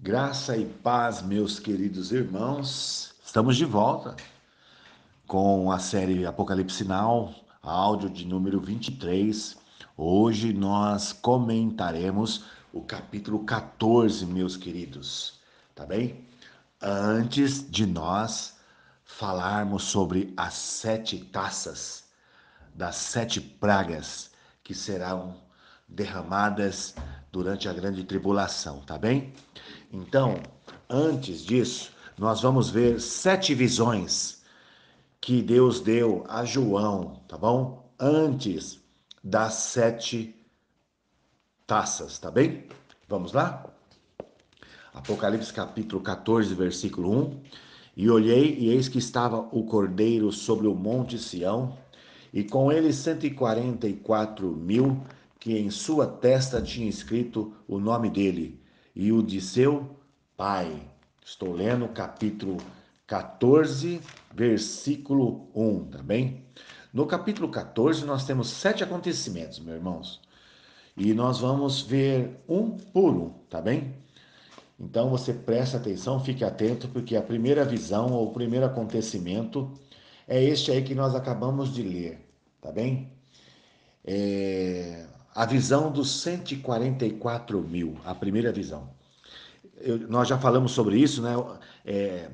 Graça e paz, meus queridos irmãos. Estamos de volta com a série Apocalipse Now, áudio de número 23. Hoje nós comentaremos o capítulo 14, meus queridos. Tá bem? Antes de nós falarmos sobre as 7 taças das 7 pragas que serão derramadas durante a grande tribulação, tá bem? Então, antes disso, nós vamos ver 7 visões que Deus deu a João, tá bom? Antes das 7 taças, tá bem? Vamos lá? Apocalipse capítulo 14, versículo 1. E olhei, e eis que estava o Cordeiro sobre o monte Sião, e com ele 144.000, que em sua testa tinha escrito o nome dele, e o de seu pai. Estou lendo o capítulo 14, versículo 1, tá bem? No capítulo 14, nós temos 7 acontecimentos, meus irmãos. E nós vamos ver um por um, tá bem? Então você presta atenção, fique atento, porque a primeira visão ou o primeiro acontecimento é este aí que nós acabamos de ler, tá bem? A visão dos 144.000, a primeira visão. Nós já falamos sobre isso, né?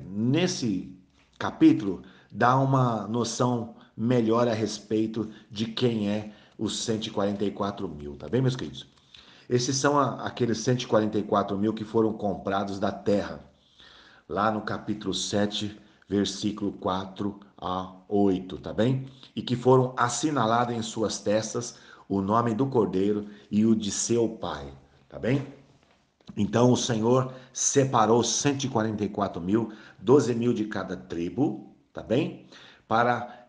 Nesse capítulo dá uma noção melhor a respeito de quem é os 144.000, tá bem, meus queridos? Esses são aqueles 144.000 que foram comprados da terra, lá no capítulo 7, versículo 4 a 8, tá bem? E que foram assinalados em suas testas o nome do Cordeiro e o de seu pai, tá bem? Então o Senhor separou 144.000, 12.000 de cada tribo, tá bem? Para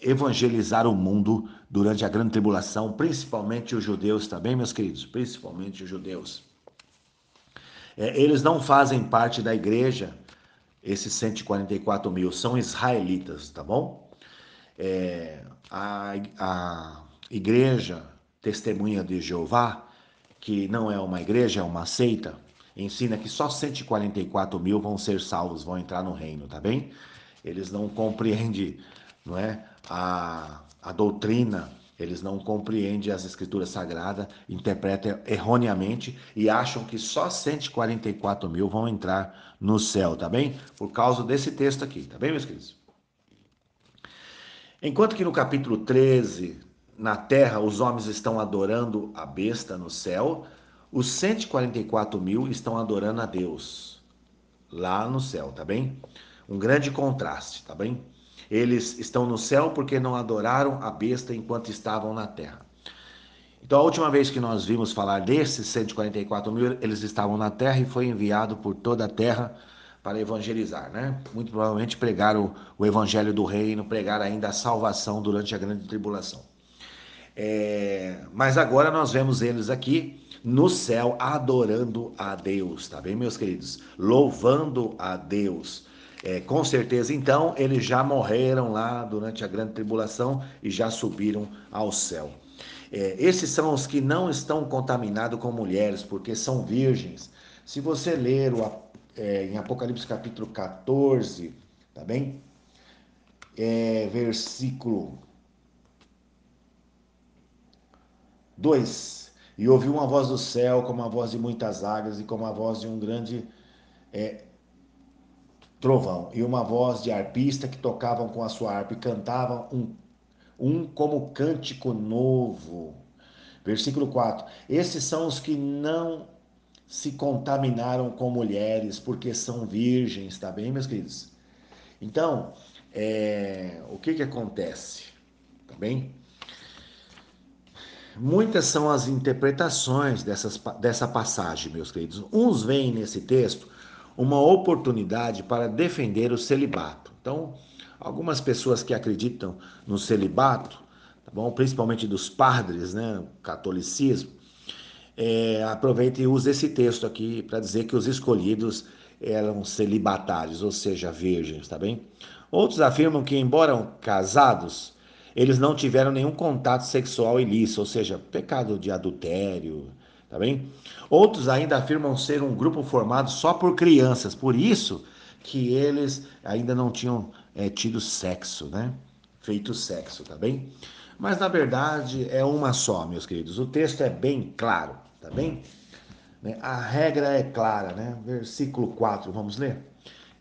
evangelizar o mundo durante a grande tribulação, principalmente os judeus, tá bem, meus queridos? Principalmente os judeus. Eles não fazem parte da igreja, esses 144.000, são israelitas, tá bom? A igreja Testemunha de Jeová, que não é uma igreja, é uma seita, ensina que só 144.000 vão ser salvos, vão entrar no reino, tá bem? Eles não compreendem, não é, a doutrina, eles não compreendem as escrituras sagradas, interpretam erroneamente e acham que só 144.000 vão entrar no céu, tá bem? Por causa desse texto aqui, tá bem, meus queridos? Enquanto que no capítulo 13, na terra, os homens estão adorando a besta no céu, os 144.000 estão adorando a Deus lá no céu, tá bem? Um grande contraste, tá bem? Eles estão no céu porque não adoraram a besta enquanto estavam na terra. Então, a última vez que nós vimos falar desses 144.000, eles estavam na terra e foi enviado por toda a terra para evangelizar, né? Muito provavelmente pregaram o evangelho do reino, pregaram ainda a salvação durante a grande tribulação. Mas agora nós vemos eles aqui no céu adorando a Deus, tá bem, meus queridos? Louvando a Deus. Com certeza, então, eles já morreram lá durante a grande tribulação e já subiram ao céu. Esses são os que não estão contaminados com mulheres, porque são virgens. Se você ler em Apocalipse capítulo 14, tá bem? Versículo 2. E ouvi uma voz do céu, como a voz de muitas águias e como a voz de um grande trovão. E uma voz de arpista que tocavam com a sua harpa e cantavam um como cântico novo. Versículo 4. Esses são os que não se contaminaram com mulheres, porque são virgens, tá bem, meus queridos? Então, o que acontece? Tá bem? Muitas são as interpretações dessa passagem, meus queridos. Uns veem nesse texto uma oportunidade para defender o celibato. Então, algumas pessoas que acreditam no celibato, tá bom? Principalmente dos padres, né, o catolicismo, aproveita e usa esse texto aqui para dizer que os escolhidos eram celibatários, ou seja, virgens, tá bem? Outros afirmam que, embora casados, eles não tiveram nenhum contato sexual ilícito, ou seja, pecado de adultério, tá bem? Outros ainda afirmam ser um grupo formado só por crianças, por isso que eles ainda não tinham tido sexo, né? Feito sexo, tá bem? Mas na verdade é uma só, meus queridos. O texto é bem claro, tá bem? A regra é clara, né? Versículo 4, vamos ler?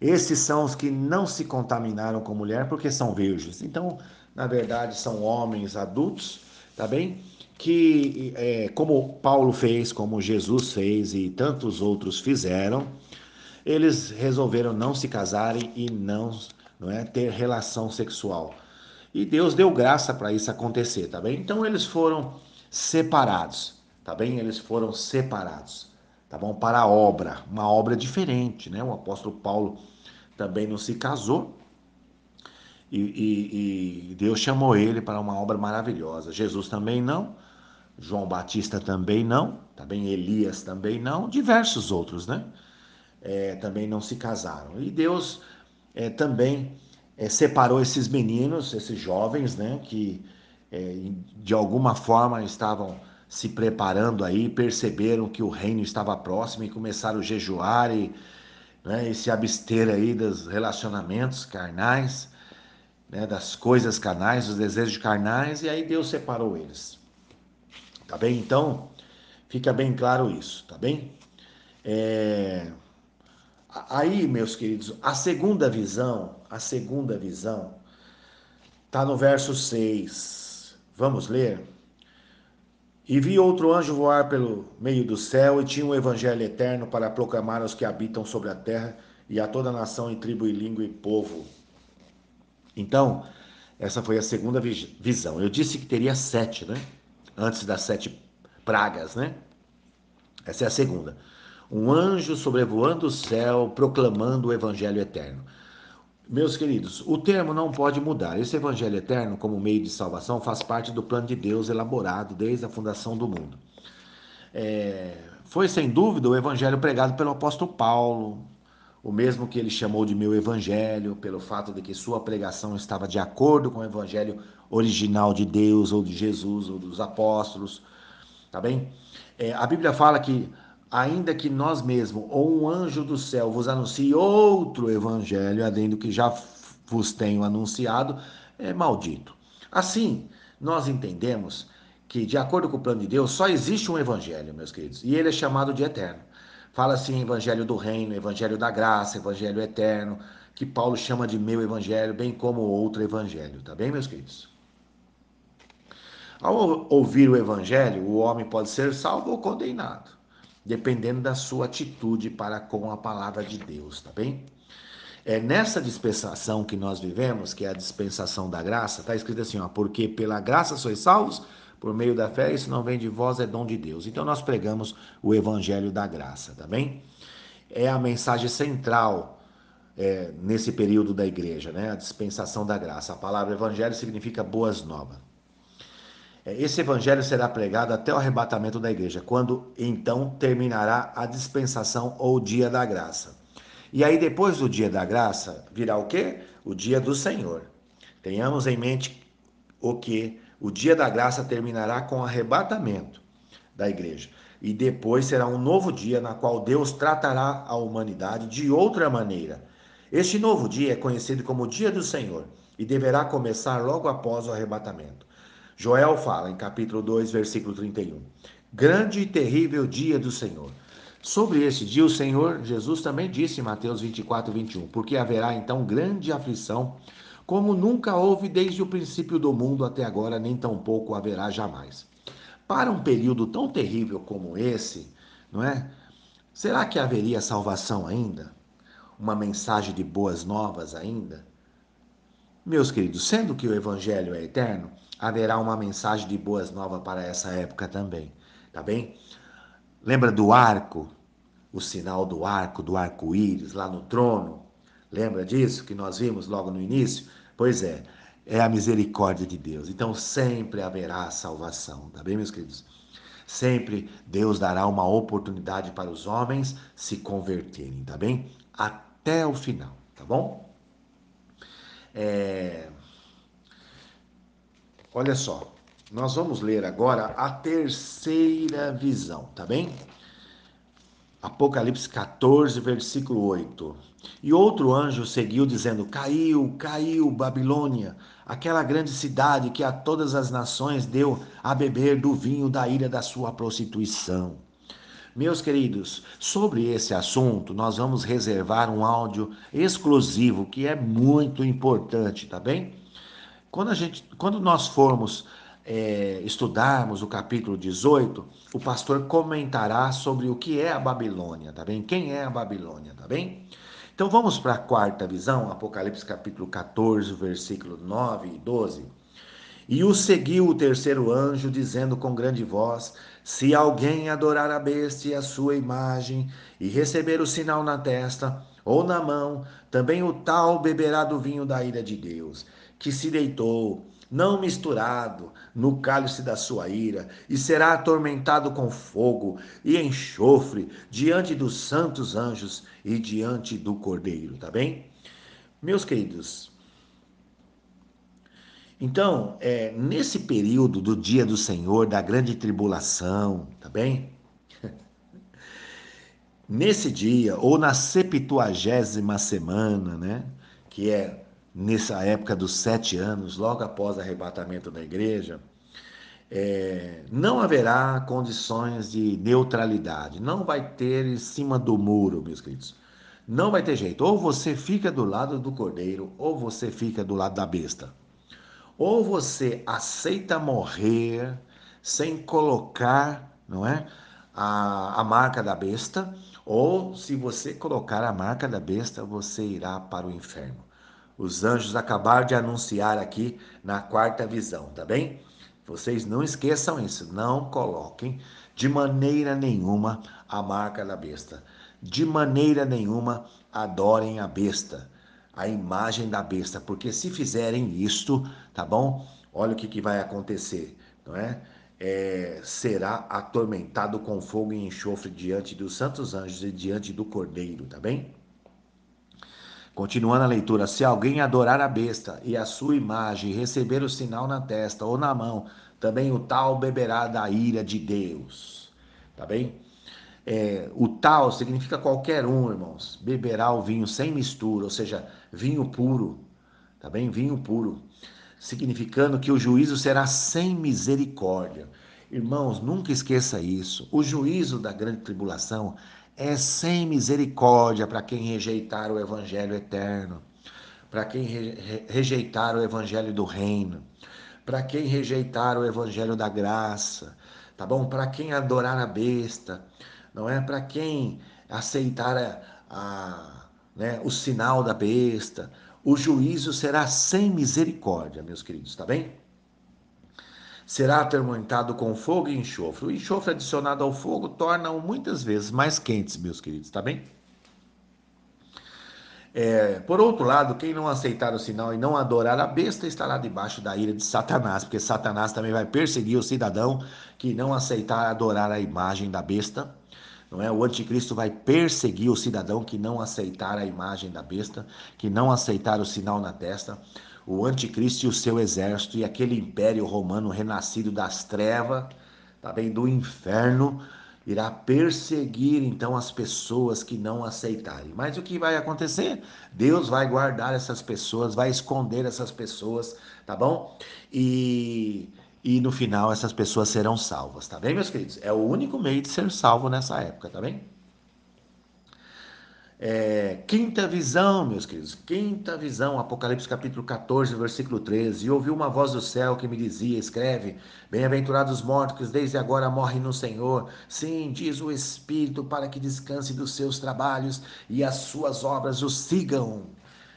Esses são os que não se contaminaram com mulher porque são virgens. Então, na verdade, são homens adultos, tá bem? Que, como Paulo fez, como Jesus fez e tantos outros fizeram, eles resolveram não se casarem e não é, ter relação sexual. E Deus deu graça para isso acontecer, tá bem? Então eles foram separados, tá bem? Eles foram separados, tá bom? Para a obra, uma obra diferente, né? O apóstolo Paulo também não se casou e Deus chamou ele para uma obra maravilhosa. Jesus também não, João Batista também não, tá bem? Elias também não, diversos outros, né? Também não se casaram. E Deus também separou esses meninos, esses jovens, né, que de alguma forma estavam se preparando aí, perceberam que o reino estava próximo e começaram a jejuar e se abster aí dos relacionamentos carnais, né, das coisas carnais, dos desejos carnais, e aí Deus separou eles. Tá bem? Então, fica bem claro isso, tá bem? É, Aí, meus queridos, a segunda visão, está no verso 6. Vamos ler? E vi outro anjo voar pelo meio do céu e tinha um evangelho eterno para proclamar aos que habitam sobre a terra e a toda nação e tribo e língua e povo. Então, essa foi a segunda visão. Eu disse que teria 7, né? Antes das 7 pragas, né? Essa é a segunda. Um anjo sobrevoando o céu, proclamando o evangelho eterno. Meus queridos, o termo não pode mudar. Esse evangelho eterno, como meio de salvação, faz parte do plano de Deus elaborado desde a fundação do mundo. Foi sem dúvida o evangelho pregado pelo apóstolo Paulo, o mesmo que ele chamou de meu evangelho, pelo fato de que sua pregação estava de acordo com o evangelho original de Deus, ou de Jesus, ou dos apóstolos, tá bem? A Bíblia fala que, ainda que nós mesmos, ou um anjo do céu, vos anuncie outro evangelho, além do que já vos tenho anunciado, é maldito. Assim, nós entendemos que, de acordo com o plano de Deus, só existe um evangelho, meus queridos, e ele é chamado de eterno. Fala assim, evangelho do reino, evangelho da graça, evangelho eterno, que Paulo chama de meu evangelho, bem como outro evangelho, tá bem, meus queridos? Ao ouvir o evangelho, o homem pode ser salvo ou condenado, dependendo da sua atitude para com a palavra de Deus, tá bem? É nessa dispensação que nós vivemos, que é a dispensação da graça, está escrito assim, ó, porque pela graça sois salvos, por meio da fé, isso não vem de vós, é dom de Deus. Então nós pregamos o evangelho da graça, tá bem? É a mensagem central nesse período da igreja, né? A dispensação da graça. A palavra evangelho significa boas novas. Esse evangelho será pregado até o arrebatamento da igreja, quando então terminará a dispensação ou o dia da graça. E aí, depois do dia da graça, virá o quê? O dia do Senhor. Tenhamos em mente o que o dia da graça terminará com o arrebatamento da igreja. E depois será um novo dia na qual Deus tratará a humanidade de outra maneira. Este novo dia é conhecido como o dia do Senhor e deverá começar logo após o arrebatamento. Joel fala em capítulo 2, versículo 31. Grande e terrível dia do Senhor. Sobre este dia, o Senhor Jesus também disse em Mateus 24, 21, porque haverá então grande aflição, como nunca houve desde o princípio do mundo até agora, nem tampouco haverá jamais. Para um período tão terrível como esse, não é? Será que haveria salvação ainda? Uma mensagem de boas novas ainda? Meus queridos, sendo que o evangelho é eterno, haverá uma mensagem de boas novas para essa época também, tá bem? Lembra do arco? O sinal do arco-íris lá no trono? Lembra disso que nós vimos logo no início? Pois é a misericórdia de Deus. Então sempre haverá salvação, tá bem, meus queridos? Sempre Deus dará uma oportunidade para os homens se converterem, tá bem? Até o final, tá bom? Olha só, Nós vamos ler agora a terceira visão, tá bem? Apocalipse 14, versículo 8. E outro anjo seguiu dizendo: Caiu, caiu Babilônia, aquela grande cidade que a todas as nações deu a beber do vinho da ira da sua prostituição. Meus queridos, sobre esse assunto nós vamos reservar um áudio exclusivo que é muito importante, tá bem? Quando nós formos estudarmos o capítulo 18, o pastor comentará sobre o que é a Babilônia, tá bem? Quem é a Babilônia, tá bem? Então vamos para a quarta visão, Apocalipse capítulo 14, versículo 9 e 12. E o seguiu o terceiro anjo, dizendo com grande voz: Se alguém adorar a besta e a sua imagem, e receber o sinal na testa ou na mão, também o tal beberá do vinho da ira de Deus, que se deitou, não misturado, no cálice da sua ira, e será atormentado com fogo e enxofre diante dos santos anjos e diante do Cordeiro, tá bem? Meus queridos, então, nesse período do dia do Senhor, da grande tribulação, tá bem? Nesse dia, ou na 70ª semana, né? Que é nessa época dos 7 anos, logo após o arrebatamento da igreja, não haverá condições de neutralidade. Não vai ter em cima do muro, meus queridos. Não vai ter jeito. Ou você fica do lado do cordeiro, ou você fica do lado da besta. Ou você aceita morrer sem colocar, não é, a marca da besta, ou se você colocar a marca da besta, você irá para o inferno. Os anjos acabaram de anunciar aqui na quarta visão, tá bem? Vocês não esqueçam isso, não coloquem de maneira nenhuma a marca da besta. De maneira nenhuma adorem a besta, a imagem da besta, porque se fizerem isto, tá bom? Olha o que vai acontecer, não é? Será atormentado com fogo e enxofre diante dos santos anjos e diante do Cordeiro, tá bem? Continuando a leitura, se alguém adorar a besta e a sua imagem e receber o sinal na testa ou na mão, também o tal beberá da ira de Deus. Tá bem? O tal significa qualquer um, irmãos. Beberá o vinho sem mistura, ou seja, vinho puro. Tá bem? Vinho puro. Significando que o juízo será sem misericórdia. Irmãos, nunca esqueça isso. O juízo da grande tribulação é sem misericórdia para quem rejeitar o evangelho eterno, para quem rejeitar o evangelho do reino, para quem rejeitar o evangelho da graça, tá bom? Para quem adorar a besta, não é? Para quem aceitar né, o sinal da besta, o juízo será sem misericórdia, meus queridos, tá bem? Será atormentado com fogo e enxofre. O enxofre adicionado ao fogo torna-o muitas vezes mais quentes, meus queridos, tá bem? Por outro lado, quem não aceitar o sinal e não adorar a besta estará debaixo da ira de Satanás, porque Satanás também vai perseguir o cidadão que não aceitar adorar a imagem da besta. Não é? O anticristo vai perseguir o cidadão que não aceitar a imagem da besta, que não aceitar o sinal na testa. O anticristo e o seu exército e aquele império romano renascido das trevas, tá bem, do inferno, irá perseguir então as pessoas que não aceitarem. Mas o que vai acontecer? Deus vai guardar essas pessoas, vai esconder essas pessoas, tá bom? E no final essas pessoas serão salvas, tá bem, meus queridos? É o único meio de ser salvo nessa época, tá bem? Quinta visão, meus queridos, quinta visão, Apocalipse capítulo 14, versículo 13. E ouvi uma voz do céu que me dizia: Escreve, bem-aventurados os mortos que desde agora morrem no Senhor. Sim, diz o Espírito, para que descanse dos seus trabalhos e as suas obras o sigam.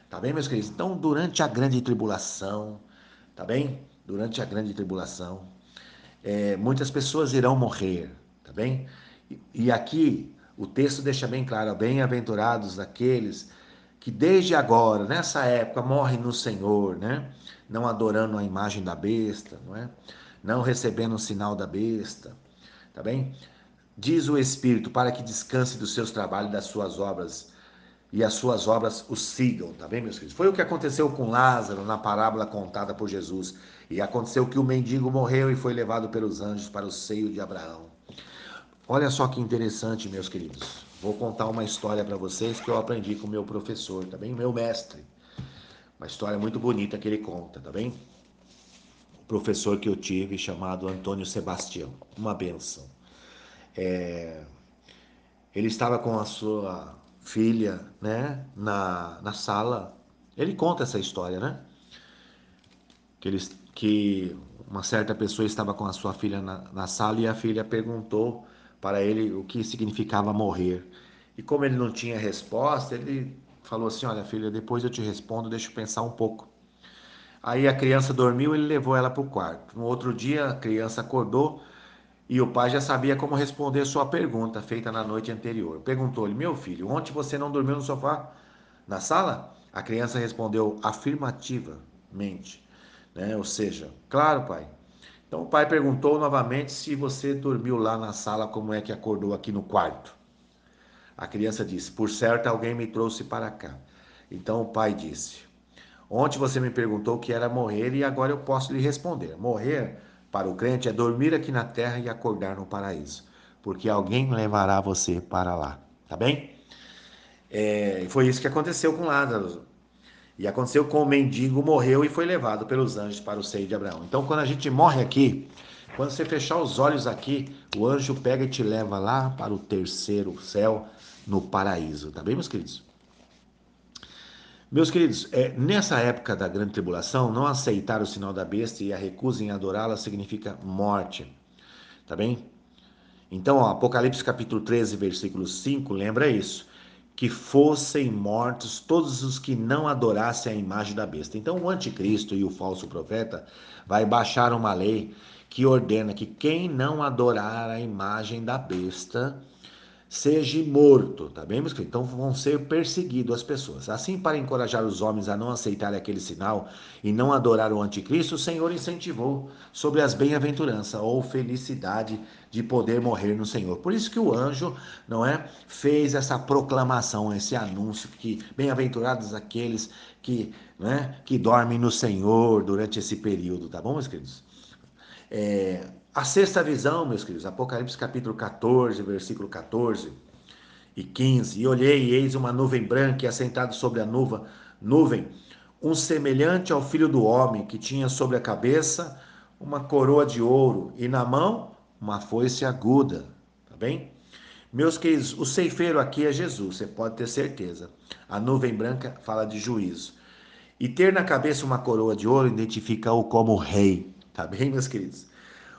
Tá bem, meus queridos? Então, durante a grande tribulação, tá bem? Durante a grande tribulação, muitas pessoas irão morrer, tá bem? E aqui o texto deixa bem claro: bem-aventurados aqueles que desde agora, nessa época, morrem no Senhor, né? Não adorando a imagem da besta, não é? Não recebendo o sinal da besta, tá bem? Diz o Espírito, para que descanse dos seus trabalhos e das suas obras e as suas obras o sigam, tá bem, meus queridos? Foi o que aconteceu com Lázaro na parábola contada por Jesus. E aconteceu que o mendigo morreu e foi levado pelos anjos para o seio de Abraão. Olha só que interessante, meus queridos. Vou contar uma história para vocês que eu aprendi com o meu professor, tá bem? Meu mestre. Uma história muito bonita que ele conta, tá bem? O professor que eu tive chamado Antônio Sebastião. Uma benção. Ele estava com a sua filha, né, na sala. Ele conta essa história, né? Que uma certa pessoa estava com a sua filha na sala e a filha perguntou para ele o que significava morrer. E como ele não tinha resposta, ele falou assim: Olha, filha, depois eu te respondo, deixa eu pensar um pouco. Aí a criança dormiu, ele levou ela para o quarto. No outro dia, a criança acordou e o pai já sabia como responder sua pergunta feita na noite anterior. Perguntou-lhe: Meu filho, ontem você não dormiu no sofá? Na sala? A criança respondeu afirmativamente, né? Ou seja, claro, pai. Então o pai perguntou novamente se você dormiu lá na sala, como é que acordou aqui no quarto. A criança disse: Por certo, alguém me trouxe para cá. Então o pai disse: Ontem você me perguntou o que era morrer e agora eu posso lhe responder. Morrer para o crente é dormir aqui na terra e acordar no paraíso, porque alguém levará você para lá, tá bem? Foi isso que aconteceu com Lázaro. E aconteceu com o mendigo, morreu e foi levado pelos anjos para o seio de Abraão. Então, quando a gente morre aqui, quando você fechar os olhos aqui, o anjo pega e te leva lá para o terceiro céu, no paraíso. Tá bem, meus queridos? Meus queridos, nessa época da grande tribulação, não aceitar o sinal da besta e a recusa em adorá-la significa morte. Tá bem? Então, ó, Apocalipse capítulo 13, versículo 5, lembra isso. Que fossem mortos todos os que não adorassem a imagem da besta. Então, o anticristo e o falso profeta vai baixar uma lei que ordena que quem não adorar a imagem da besta seja morto, tá bem, meus queridos? Então vão ser perseguidos as pessoas. Assim, para encorajar os homens a não aceitarem aquele sinal e não adorar o anticristo, o Senhor incentivou sobre as bem-aventuranças ou felicidade de poder morrer no Senhor. Por isso que o anjo, não é, fez essa proclamação, esse anúncio que bem-aventurados aqueles que, não é, que dormem no Senhor durante esse período, tá bom, meus queridos? A sexta visão, meus queridos, Apocalipse capítulo 14, versículo 14 e 15. E olhei, e eis uma nuvem branca, e assentado sobre a nuvem, um semelhante ao filho do homem, que tinha sobre a cabeça uma coroa de ouro, e na mão uma foice aguda. Tá bem? Meus queridos, o ceifeiro aqui é Jesus, você pode ter certeza. A nuvem branca fala de juízo. E ter na cabeça uma coroa de ouro identifica-o como rei. Tá bem, meus queridos?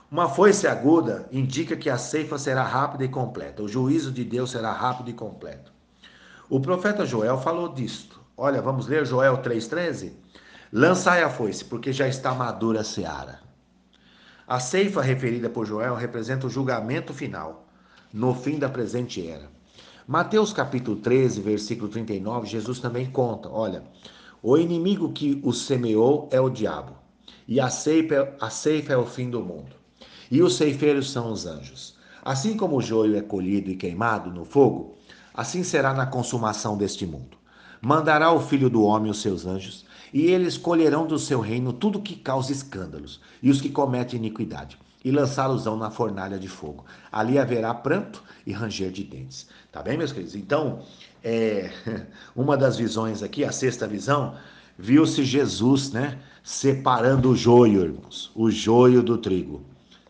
Uma foice aguda indica que a ceifa será rápida e completa. O juízo de Deus será rápido e completo. O profeta Joel falou disto. Olha, vamos ler Joel 3,13? Lançai a foice, porque já está madura a seara. A ceifa referida por Joel representa o julgamento final, no fim da presente era. Mateus capítulo 13, versículo 39, Jesus também conta, olha, o inimigo que o semeou é o diabo, e a ceifa é o fim do mundo, e os ceifeiros são os anjos. Assim como o joio é colhido e queimado no fogo, assim será na consumação deste mundo. Mandará o Filho do Homem os seus anjos, e eles colherão do seu reino tudo que causa escândalos, e os que cometem iniquidade, e lançá-los-ão na fornalha de fogo. Ali haverá pranto e ranger de dentes. Tá bem, meus queridos? Então, é, uma das visões aqui, a sexta visão, viu-se Jesus, né, separando o joio, irmãos, o joio do trigo,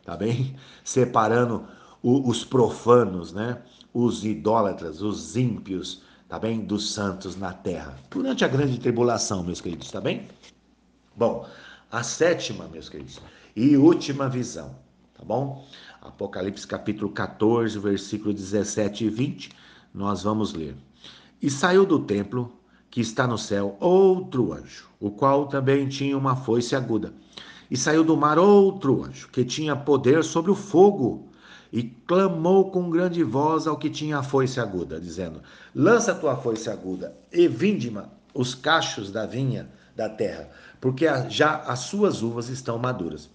tá bem? Separando os profanos, né, os idólatras, os ímpios, tá bem? Dos santos na terra. Durante a grande tribulação, meus queridos, tá bem? Bom, a sétima, meus queridos, e última visão, tá bom? Apocalipse capítulo 14, versículo 17 e 20, nós vamos ler. E saiu do templo que está no céu outro anjo, o qual também tinha uma foice aguda. E saiu do mar outro anjo, que tinha poder sobre o fogo, e clamou com grande voz ao que tinha a foice aguda, dizendo: Lança a tua foice aguda e vinde-ma os cachos da vinha da terra, porque já as suas uvas estão maduras.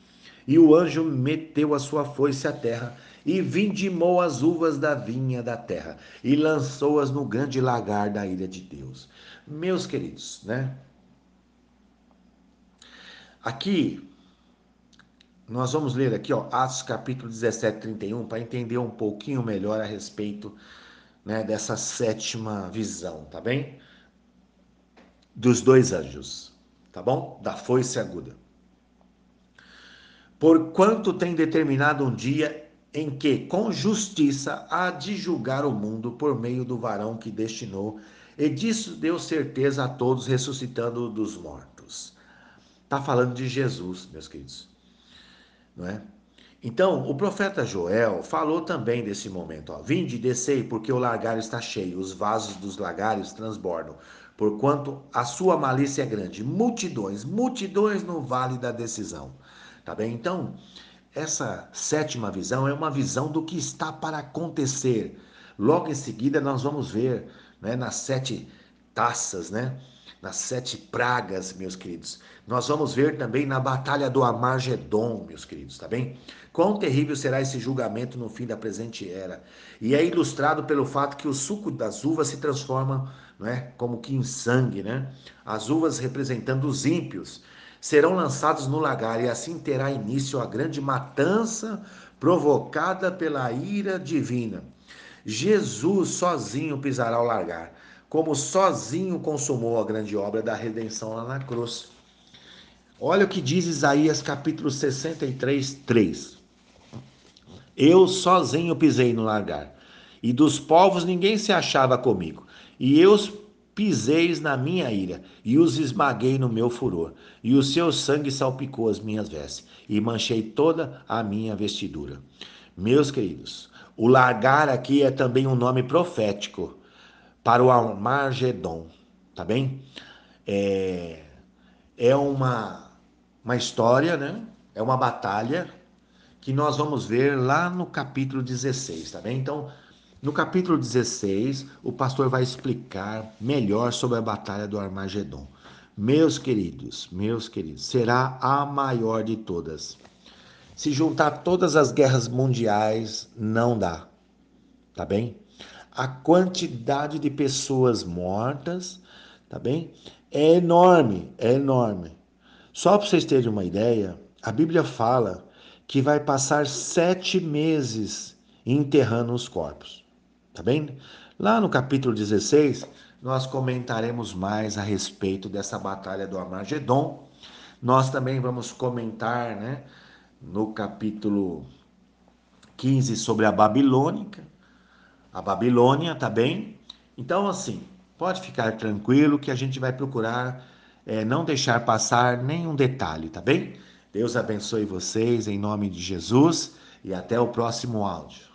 E o anjo meteu a sua foice à terra e vindimou as uvas da vinha da terra e lançou-as no grande lagar da ira de Deus. Meus queridos, né? Aqui nós vamos ler aqui, ó, Atos capítulo 17, 31, para entender um pouquinho melhor a respeito, né, dessa sétima visão, tá bem? Dos dois anjos, tá bom? Da foice aguda. Porquanto tem determinado um dia em que, com justiça, há de julgar o mundo por meio do varão que destinou, e disso deu certeza a todos, ressuscitando dos mortos. Está falando de Jesus, meus queridos, não é? Então, o profeta Joel falou também desse momento, ó, vinde, descei, porque o lagar está cheio, os vasos dos lagares transbordam, porquanto a sua malícia é grande, multidões, multidões no vale da decisão. Tá bem? Então, essa sétima visão é uma visão do que está para acontecer. Logo em seguida, nós vamos ver, né, nas sete taças, né? Nas sete pragas, meus queridos. Nós vamos ver também na batalha do Amargedon, meus queridos, tá bem? Quão terrível será esse julgamento no fim da presente era. E é ilustrado pelo fato que o suco das uvas se transforma, não é, como que em sangue, né? As uvas representando os ímpios serão lançados no lagar e assim terá início a grande matança provocada pela ira divina. Jesus sozinho pisará o lagar, como sozinho consumou a grande obra da redenção lá na cruz. Olha o que diz Isaías capítulo 63, 3. Eu sozinho pisei no lagar, e dos povos ninguém se achava comigo. E eu piseis na minha ira, e os esmaguei no meu furor, e o seu sangue salpicou as minhas vestes, e manchei toda a minha vestidura. Meus queridos, o lagar aqui é também um nome profético para o Armagedon, tá bem? É, é uma história, né? É uma batalha que nós vamos ver lá no capítulo 16, tá bem? Então, no capítulo 16, o pastor vai explicar melhor sobre a batalha do Armagedon. Meus queridos, será a maior de todas. Se juntar todas as guerras mundiais, não dá, tá bem? A quantidade de pessoas mortas, tá bem? É enorme, é enorme. Só para vocês terem uma ideia, a Bíblia fala que vai passar 7 meses enterrando os corpos. Tá bem? Lá no capítulo 16, nós comentaremos mais a respeito dessa batalha do Armagedon. Nós também vamos comentar, né, no capítulo 15 sobre a Babilônia, tá bem? Então, assim, pode ficar tranquilo que a gente vai procurar não deixar passar nenhum detalhe, tá bem? Deus abençoe vocês em nome de Jesus e até o próximo áudio.